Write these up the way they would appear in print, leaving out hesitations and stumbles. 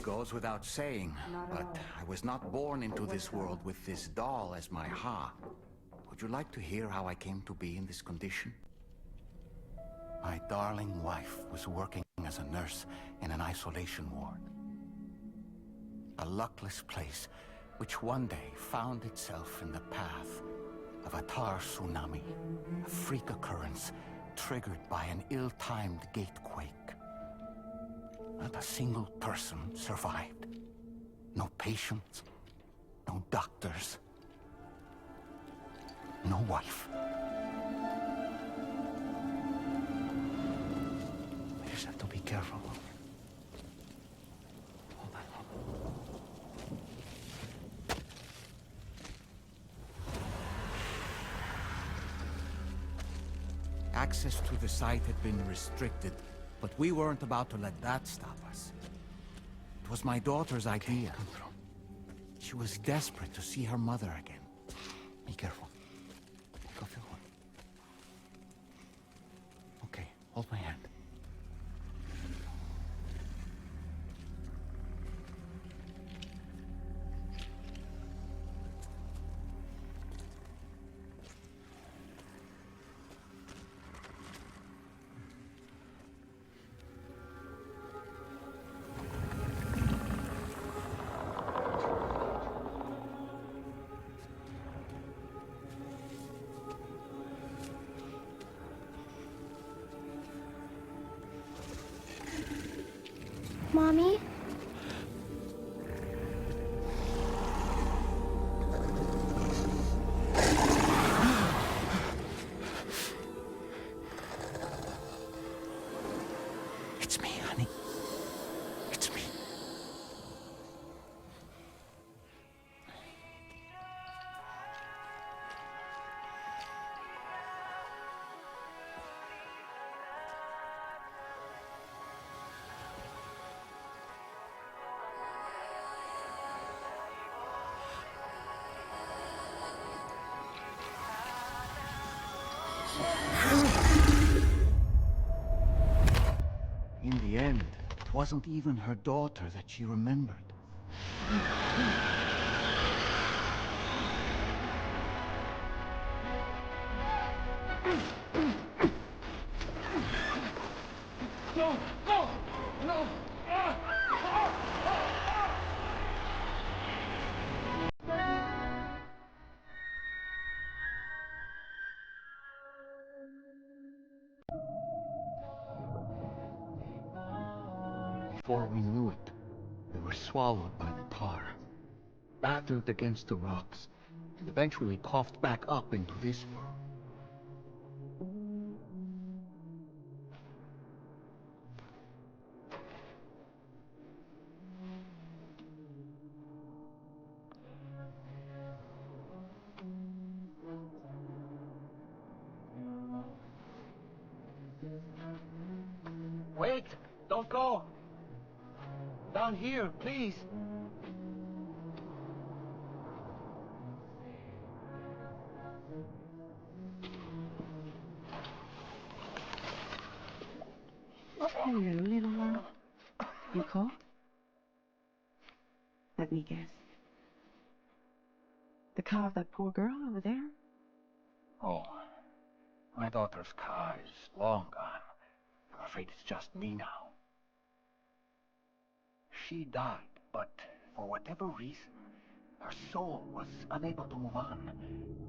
Goes without saying, but I was not born into this world with this doll as my ha. Would you like to hear how I came to be in this condition? My darling wife was working as a nurse in an isolation ward. A luckless place which one day found itself in the path of a tar tsunami, a freak occurrence triggered by an ill-timed gatequake. Not a single person survived. No patients, no doctors, no wife. I just have to be careful. Hold on. Access to the site had been restricted, but we weren't about to let that stop us. It was my daughter's idea. She was desperate to see her mother again. Be careful. Go feel one. Okay, hold my hand. Mommy? It's me, honey. It's me. In the end, it wasn't even her daughter that she remembered. No! No! No! Before we knew it, we were swallowed by the tar, battered against the rocks, and eventually coughed back up into this world. Wait! Don't go! Down here, please! Hello, little one. You cold? Let me guess. The car of that poor girl over there? Oh, my daughter's car is long gone. I'm afraid it's just me now. She died, but for whatever reason, her soul was unable to move on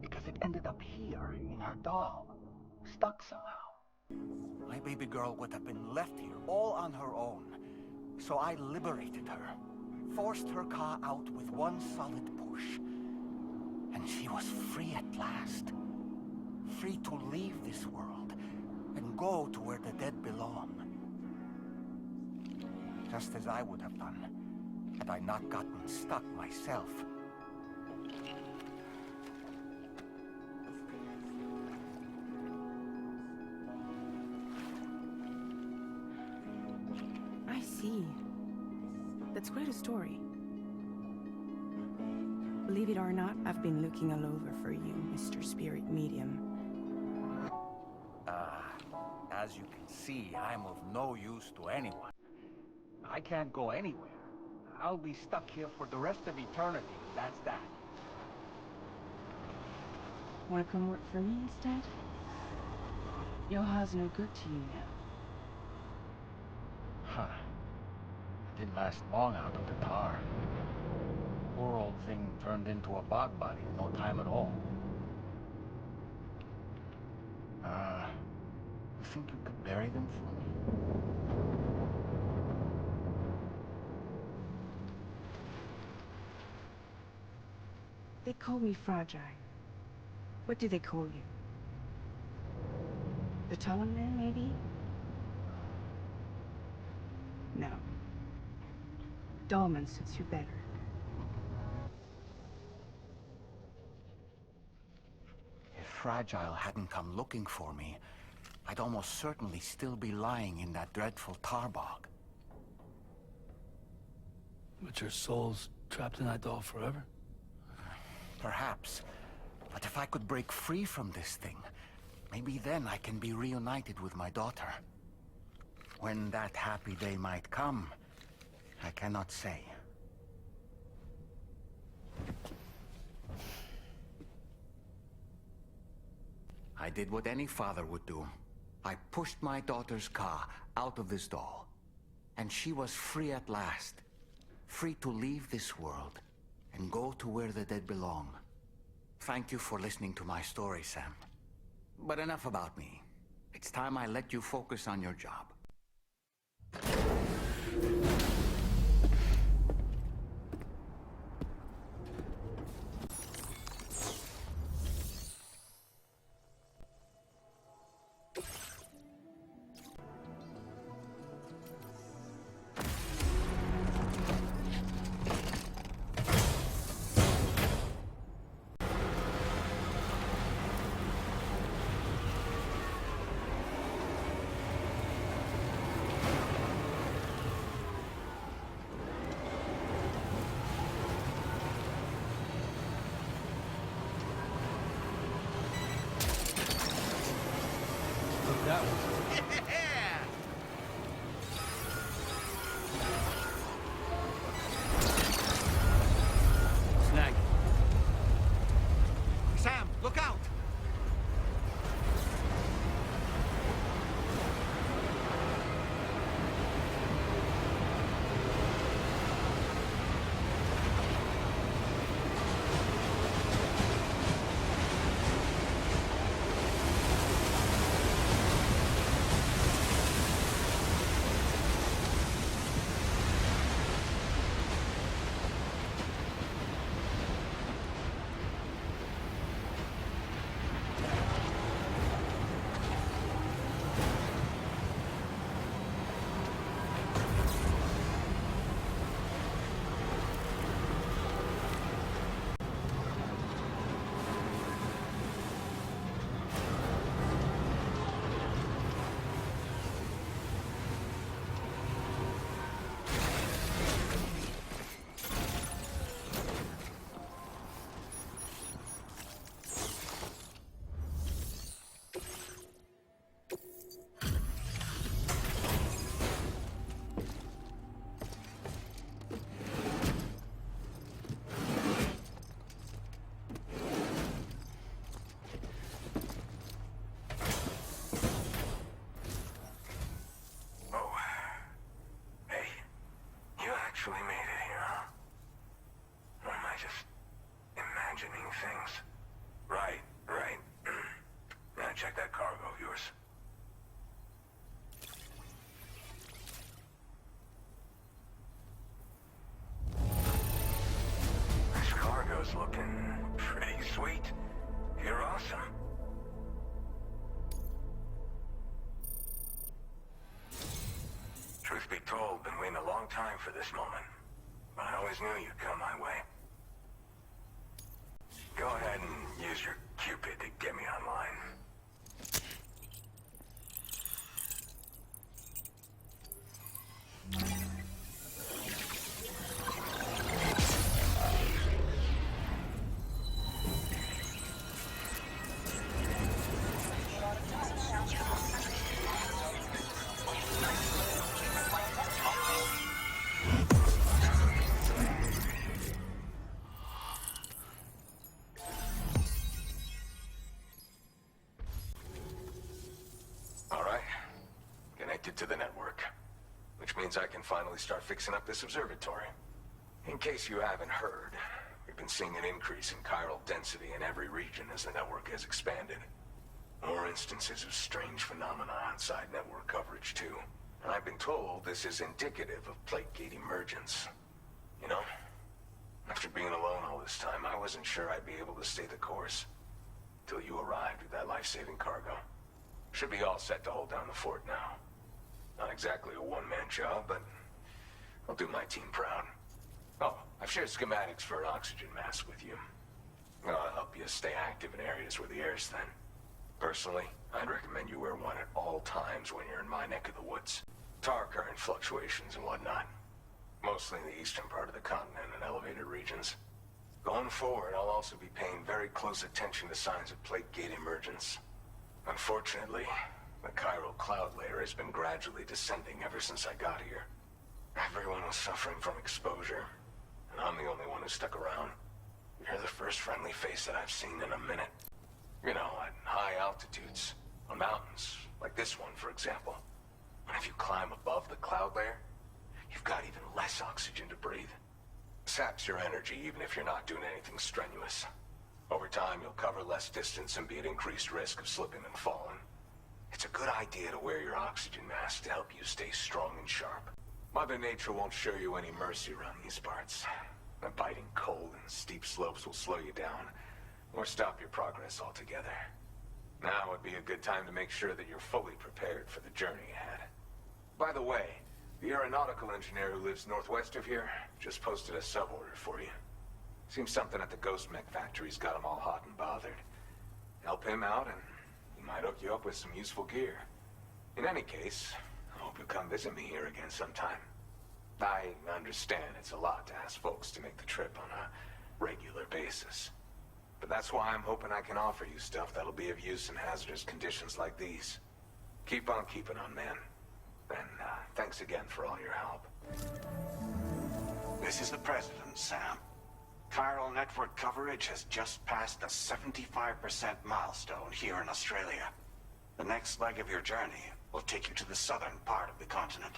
because it ended up here in her doll, stuck somehow. My baby girl would have been left here all on her own, so I liberated her, forced her car out with one solid push, and she was free at last. Free to leave this world and go to where the dead belong. Just as I would have done had I not gotten stuck myself. I see. That's quite a story. Believe it or not, I've been looking all over for you, Mr. Spirit Medium. As you can see, I'm of no use to anyone. I can't go anywhere. I'll be stuck here for the rest of eternity. That's that. Want to come work for me instead? Yoha's no good to you now. Huh. It didn't last long out of the tar. Poor old thing turned into a bog body in no time at all. You think you could bury them for me? They call me Fragile. What do they call you? The taller man, maybe? No. Dolman suits you better. If Fragile hadn't come looking for me, I'd almost certainly still be lying in that dreadful tar bog. But your soul's trapped in that doll forever? Perhaps. But if I could break free from this thing, maybe then I can be reunited with my daughter. When that happy day might come, I cannot say. I did what any father would do. I pushed my daughter's car out of this doll. And she was free at last. Free to leave this world and go to where the dead belong. Thank you for listening to my story, Sam. But enough about me. It's time I let you focus on your job. That was Snag. Sam, look out! Actually made it here, huh? Or am I just imagining things? Right. Now check that cargo of yours. This cargo's looking pretty sweet. You're awesome. Truth be told, been waiting a long time for this moment. But I always knew you'd come my way. Go ahead and use your Cupid to get me online. connected to the network, which means I can finally start fixing up this observatory. In case you haven't heard, we've been seeing an increase in chiral density in every region as the network has expanded. More instances of strange phenomena outside network coverage, too. And I've been told this is indicative of plate gate emergence. You know, after being alone all this time, I wasn't sure I'd be able to stay the course. Till you arrived with that life-saving cargo. Should be all set to hold down the fort now. Not exactly a one-man job, but I'll do my team proud. Oh, I've shared schematics for an oxygen mask with you. I'll help you stay active in areas where the air's thin. Personally, I'd recommend you wear one at all times when you're in my neck of the woods. Tar current fluctuations and whatnot. Mostly in the eastern part of the continent and elevated regions. Going forward, I'll also be paying very close attention to signs of plate gate emergence. Unfortunately, the chiral cloud layer has been gradually descending ever since I got here. Everyone was suffering from exposure, and I'm the only one who stuck around. You're the first friendly face that I've seen in a minute. You know, at high altitudes, on mountains, like this one, for example. And if you climb above the cloud layer, you've got even less oxygen to breathe. Saps your energy even if you're not doing anything strenuous. Over time, you'll cover less distance and be at increased risk of slipping and falling. It's a good idea to wear your oxygen mask to help you stay strong and sharp. Mother Nature won't show you any mercy around these parts. The biting cold and steep slopes will slow you down, or stop your progress altogether. Now would be a good time to make sure that you're fully prepared for the journey ahead. By the way, the aeronautical engineer who lives northwest of here just posted a sub-order for you. Seems something at the Ghost Mech factory's got him all hot and bothered. Help him out and he might hook you up with some useful gear. In any case, I hope you'll come visit me here again sometime. I understand it's a lot to ask folks to make the trip on a regular basis. But that's why I'm hoping I can offer you stuff that'll be of use in hazardous conditions like these. Keep on keeping on, man. And thanks again for all your help. This is the President, Sam. Chiral network coverage has just passed the 75% milestone here in Australia. The next leg of your journey will take you to the southern part of the continent.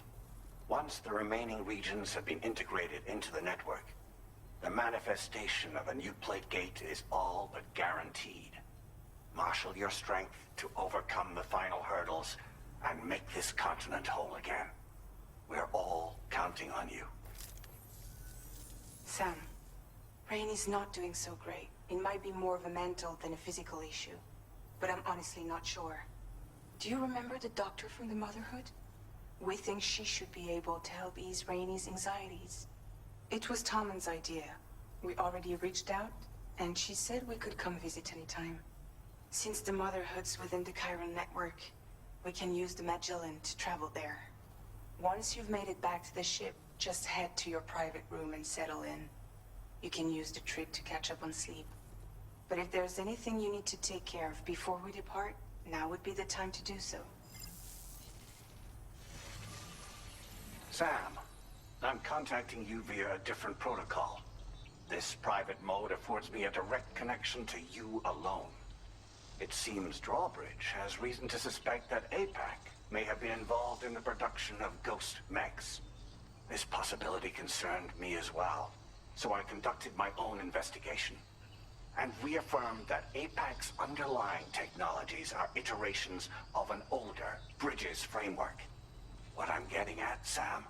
Once the remaining regions have been integrated into the network, the manifestation of a new plate gate is all but guaranteed. Marshal your strength to overcome the final hurdles and make this continent whole again. We're all counting on you. Sam, Rainey's not doing so great. It might be more of a mental than a physical issue, but I'm honestly not sure. Do you remember the doctor from the Motherhood? We think she should be able to help ease Rainey's anxieties. It was Tommen's idea. We already reached out, and she said we could come visit anytime. Since the Motherhood's within the chiral network, we can use the Magellan to travel there. Once you've made it back to the ship, just head to your private room and settle in. You can use the trip to catch up on sleep. But if there's anything you need to take care of before we depart, now would be the time to do so. Sam, I'm contacting you via a different protocol. This private mode affords me a direct connection to you alone. It seems Drawbridge has reason to suspect that APAC may have been involved in the production of ghost mechs. This possibility concerned me as well, so I conducted my own investigation and reaffirmed that APAC's underlying technologies are iterations of an older Bridges framework. What I'm getting at, Sam,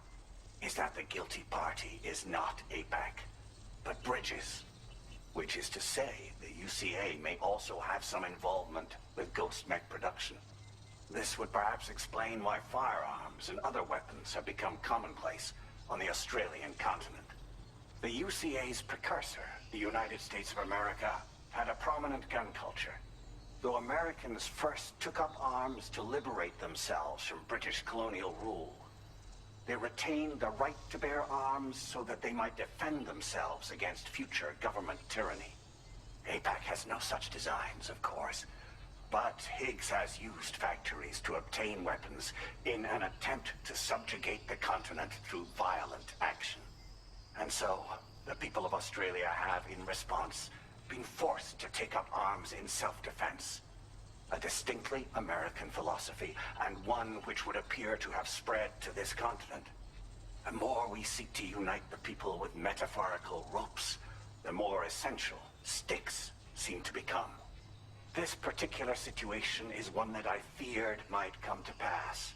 is that the guilty party is not APAC, but Bridges. Which is to say, the UCA may also have some involvement with ghost mech production. This would perhaps explain why firearms and other weapons have become commonplace on the Australian continent. The UCA's precursor, the United States of America, had a prominent gun culture. Though Americans first took up arms to liberate themselves from British colonial rule, they retained the right to bear arms so that they might defend themselves against future government tyranny. APAC has no such designs, of course, but Higgs has used factories to obtain weapons in an attempt to subjugate the continent through violent action. And so, the people of Australia have, in response, been forced to take up arms in self-defense. a distinctly American philosophy, and one which would appear to have spread to this continent. The more we seek to unite the people with metaphorical ropes, the more essential sticks seem to become. This particular situation is one that I feared might come to pass,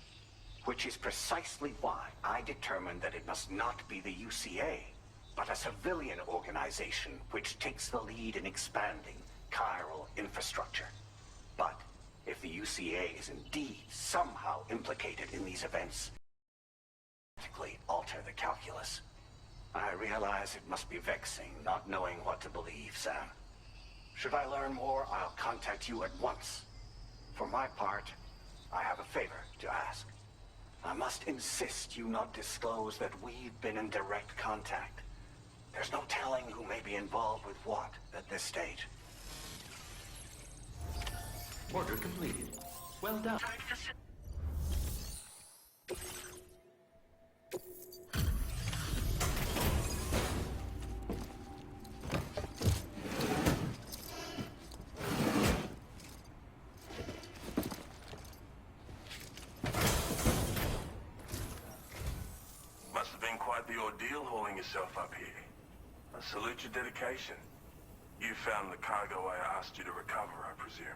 which is precisely why I determined that it must not be the UCA, but a civilian organization which takes the lead in expanding chiral infrastructure. But if the UCA is indeed somehow implicated in these events, practically alter the calculus. I realize it must be vexing not knowing what to believe, Sam. Should I learn more, I'll contact you at once. For my part, I have a favor to ask. I must insist you not disclose that we've been in direct contact. There's no telling who may be involved with what at this stage. Order completed. Well done. Must have been quite the ordeal hauling yourself up here. I salute your dedication. You found the cargo I asked you to recover, I presume.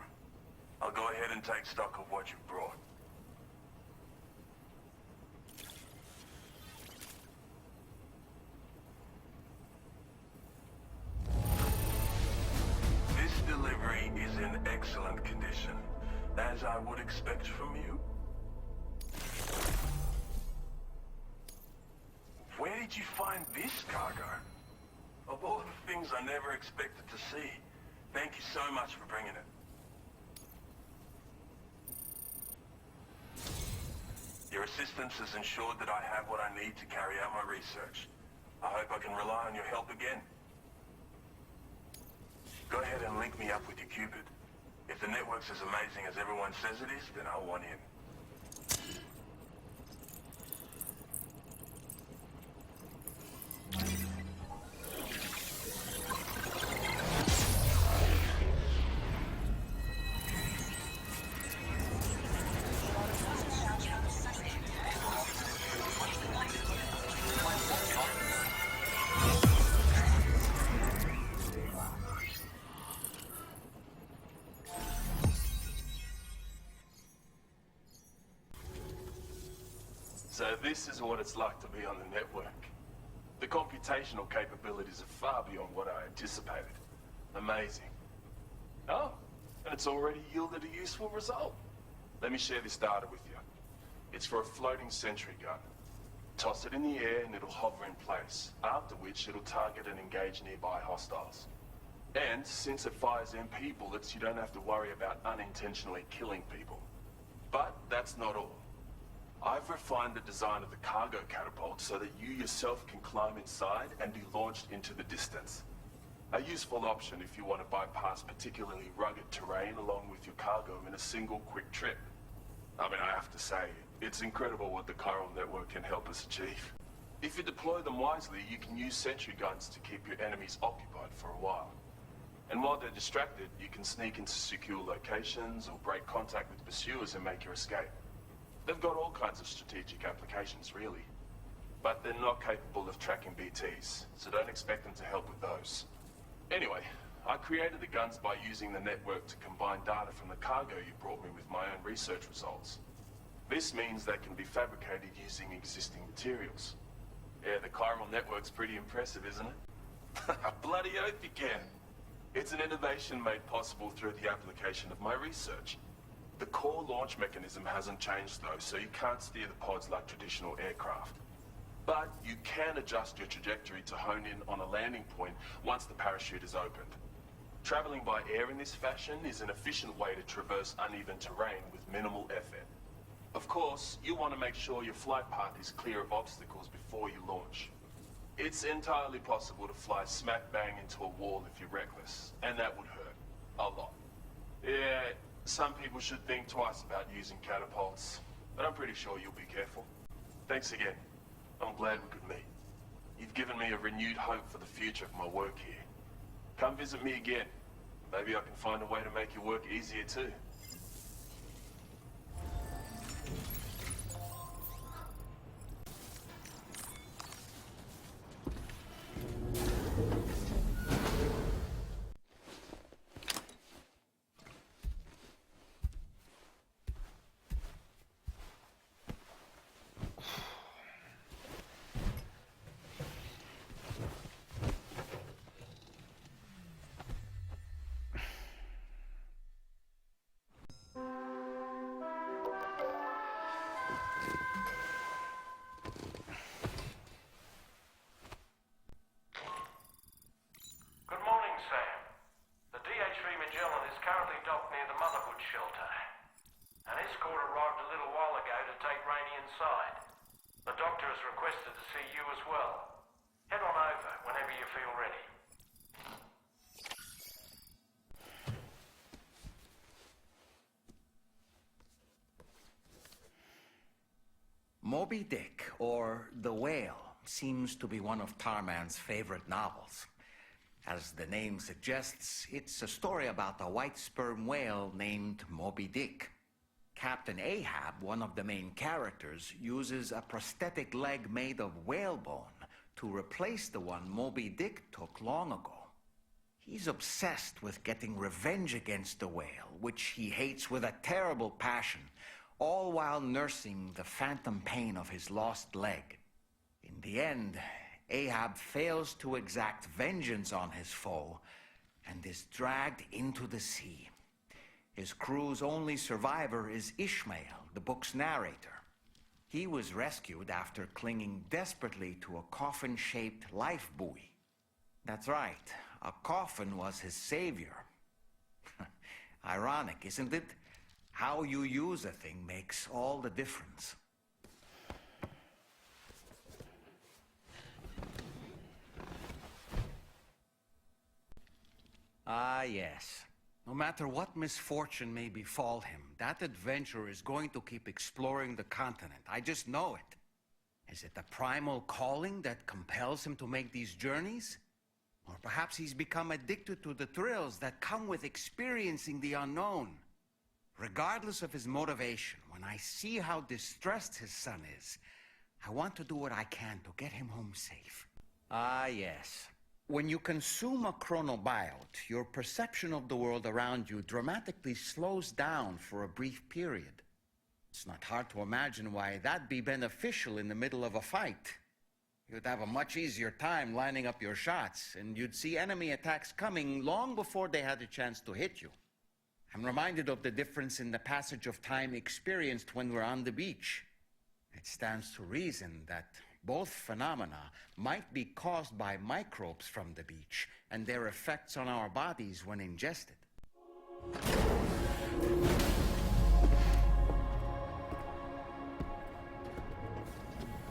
I'll go ahead and take stock of what you've brought. This delivery is in excellent condition, as I would expect from you. Where did you find this cargo? Of all the things I never expected to see, thank you so much for bringing it. Your assistance has ensured that I have what I need to carry out my research. I hope I can rely on your help again. Go ahead and link me up with your Cupid. If the network's as amazing as everyone says it is, then I'll want in. So this is what it's like to be on the network. The computational capabilities are far beyond what I anticipated. Amazing. Oh, and it's already yielded a useful result. Let me share this data with you. It's for a floating sentry gun. Toss it in the air and it'll hover in place, after which it'll target and engage nearby hostiles. And since it fires MP bullets, you don't have to worry about unintentionally killing people. But that's not all. I've refined the design of the cargo catapult so that you yourself can climb inside and be launched into the distance. A useful option if you want to bypass particularly rugged terrain along with your cargo in a single quick trip. I mean, I have to say, it's incredible what the chiral network can help us achieve. If you deploy them wisely, you can use sentry guns to keep your enemies occupied for a while. And while they're distracted, you can sneak into secure locations or break contact with pursuers and make your escape. They've got all kinds of strategic applications, really. But they're not capable of tracking BTs, so don't expect them to help with those. Anyway, I created the guns by using the network to combine data from the cargo you brought me with my own research results. This means they can be fabricated using existing materials. Yeah, the chiral network's pretty impressive, isn't it? Bloody oath you can. It's an innovation made possible through the application of my research. The core launch mechanism hasn't changed though, so you can't steer the pods like traditional aircraft. But you can adjust your trajectory to hone in on a landing point once the parachute is opened. Traveling by air in this fashion is an efficient way to traverse uneven terrain with minimal effort. Of course, you want to make sure your flight path is clear of obstacles before you launch. It's entirely possible to fly smack bang into a wall if you're reckless, and that would hurt. A lot. Yeah, some people should think twice about using catapults, but I'm pretty sure you'll be careful. Thanks again. I'm glad we could meet. You've given me a renewed hope for the future of my work here. Come visit me again. Maybe I can find a way to make your work easier too. The doctor has requested to see you as well. Head on over whenever you feel ready. Moby Dick, or The Whale, seems to be one of Tarman's favorite novels. As the name suggests, it's a story about a white sperm whale named Moby Dick. Captain Ahab, one of the main characters, uses a prosthetic leg made of whalebone to replace the one Moby Dick took long ago. He's obsessed with getting revenge against the whale, which he hates with a terrible passion, all while nursing the phantom pain of his lost leg. In the end, Ahab fails to exact vengeance on his foe and is dragged into the sea. His crew's only survivor is Ishmael, the book's narrator. He was rescued after clinging desperately to a coffin-shaped life buoy. That's right, a coffin was his savior. Ironic, isn't it? How you use a thing makes all the difference. Ah, yes. No matter what misfortune may befall him, that adventurer is going to keep exploring the continent. I just know it. Is it the primal calling that compels him to make these journeys? Or perhaps he's become addicted to the thrills that come with experiencing the unknown. Regardless of his motivation, when I see how distressed his son is, I want to do what I can to get him home safe. Ah, yes. When you consume a chronobiote, your perception of the world around you dramatically slows down for a brief period. It's not hard to imagine why that'd be beneficial in the middle of a fight. You'd have a much easier time lining up your shots, and you'd see enemy attacks coming long before they had a chance to hit you. I'm reminded of the difference in the passage of time experienced when we're on the beach. It stands to reason that both phenomena might be caused by microbes from the beach and their effects on our bodies when ingested.